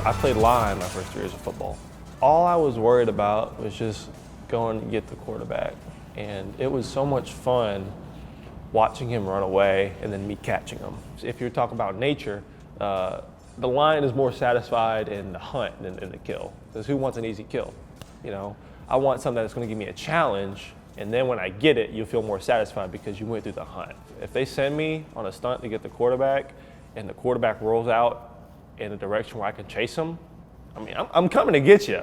I played line my first 3 years of football. All I was worried about was just going to get the quarterback. And it was so much fun watching him run away and then me catching him. If you're talking about nature, the lion is more satisfied in the hunt than in the kill. Because who wants an easy kill? You know, I want something that's going to give me a challenge, and then when I get it, you'll feel more satisfied because you went through the hunt. If they send me on a stunt to get the quarterback, and the quarterback rolls out in a direction where I can chase him, I mean, I'm coming to get you.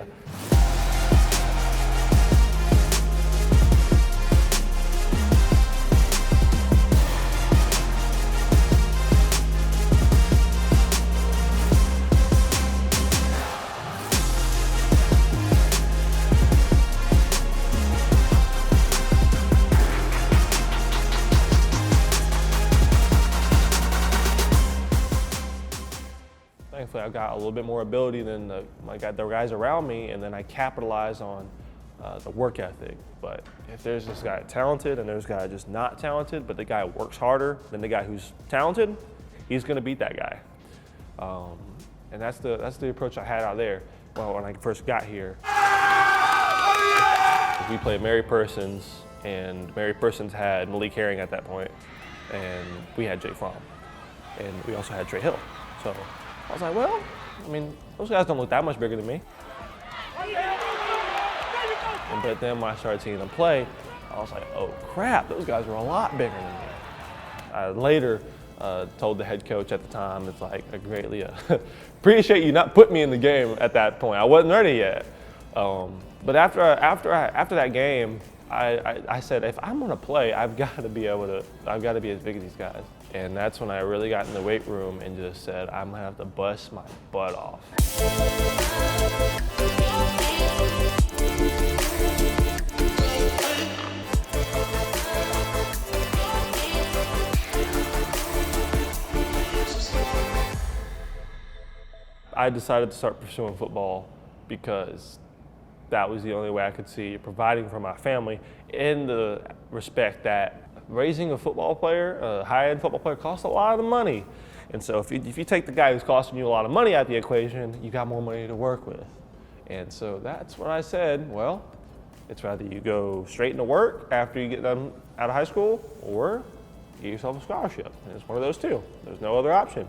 Thankfully, I got a little bit more ability than the guys around me, and then I capitalize on the work ethic. But if there's this guy talented and there's a guy just not talented, but the guy works harder than the guy who's talented, he's going to beat that guy. And that's the approach I had out there. Well, when I first got here, we played Mary Persons, and Mary Persons had Malik Herring at that point, and we had Jay Fromm, and we also had Trey Hill. So I was like, well, I mean, those guys don't look that much bigger than me. But then when I started seeing them play, I was like, oh crap, those guys are a lot bigger than me. I later told the head coach at the time, it's like, I greatly appreciate you not putting me in the game at that point. I wasn't ready yet. But after that game, I said, if I'm gonna play, I've got to be as big as these guys. And that's when I really got in the weight room and just said, I'm gonna have to bust my butt off. I decided to start pursuing football because that was the only way I could see providing for my family, in the respect that raising a football player, a high-end football player, costs a lot of money. And so if you take the guy who's costing you a lot of money out of the equation, you got more money to work with. And so that's what I said, well, it's rather you go straight into work after you get done out of high school, or get yourself a scholarship. And it's one of those two. There's no other option.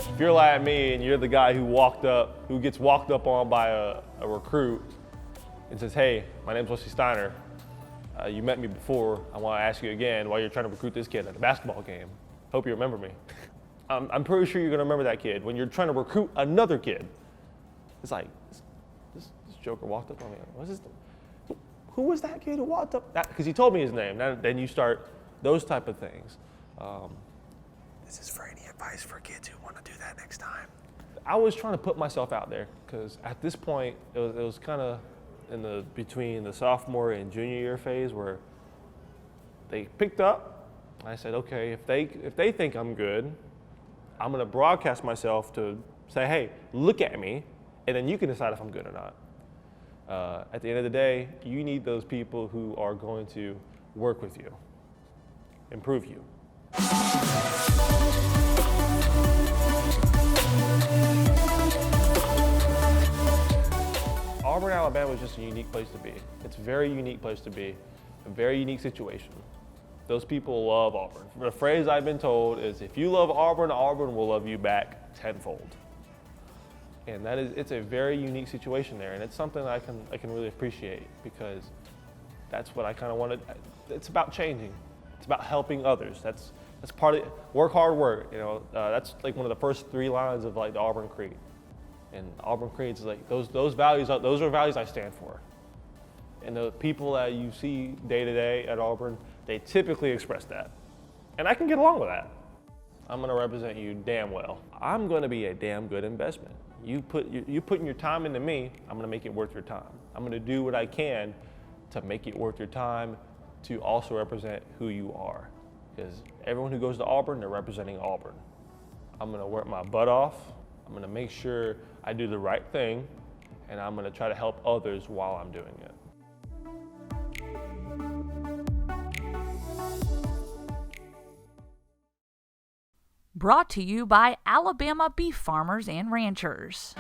If you're like me and you're the guy who gets walked up on by a recruit and says, hey, my name's Wesley Steiner, you met me before, I want to ask you again while you're trying to recruit this kid at a basketball game. Hope you remember me. I'm pretty sure you're going to remember that kid when you're trying to recruit another kid. It's like, this joker walked up on me. Who was that kid who walked up? Because he told me his name. Then you start those type of things. This is for any advice for kids who want to do that next time. I was trying to put myself out there because at this point it was kind of between the sophomore and junior year phase where they picked up. I said, okay, if they think I'm good, I'm going to broadcast myself to say, hey, look at me, and then you can decide if I'm good or not. At the end of the day, you need those people who are going to work with you, improve you. Auburn, Alabama is just a unique place to be. It's a very unique place to be, a very unique situation. Those people love Auburn. The phrase I've been told is, if you love Auburn, Auburn will love you back tenfold. And it's a very unique situation there, and it's something I can really appreciate, because that's what I kind of wanted. It's about changing. It's about helping others. That's part of it. Work hard, work. You know, that's like one of the first 3 lines of like the Auburn Creed. And Auburn creates like those values. Those are values I stand for. And the people that you see day to day at Auburn, they typically express that. And I can get along with that. I'm gonna represent you damn well. I'm gonna be a damn good investment. You putting your time into me, I'm gonna make it worth your time. I'm gonna do what I can to make it worth your time, to also represent who you are. Because everyone who goes to Auburn, they're representing Auburn. I'm gonna work my butt off. I'm gonna make sure I do the right thing, and I'm gonna try to help others while I'm doing it. Brought to you by Alabama Beef Farmers and Ranchers.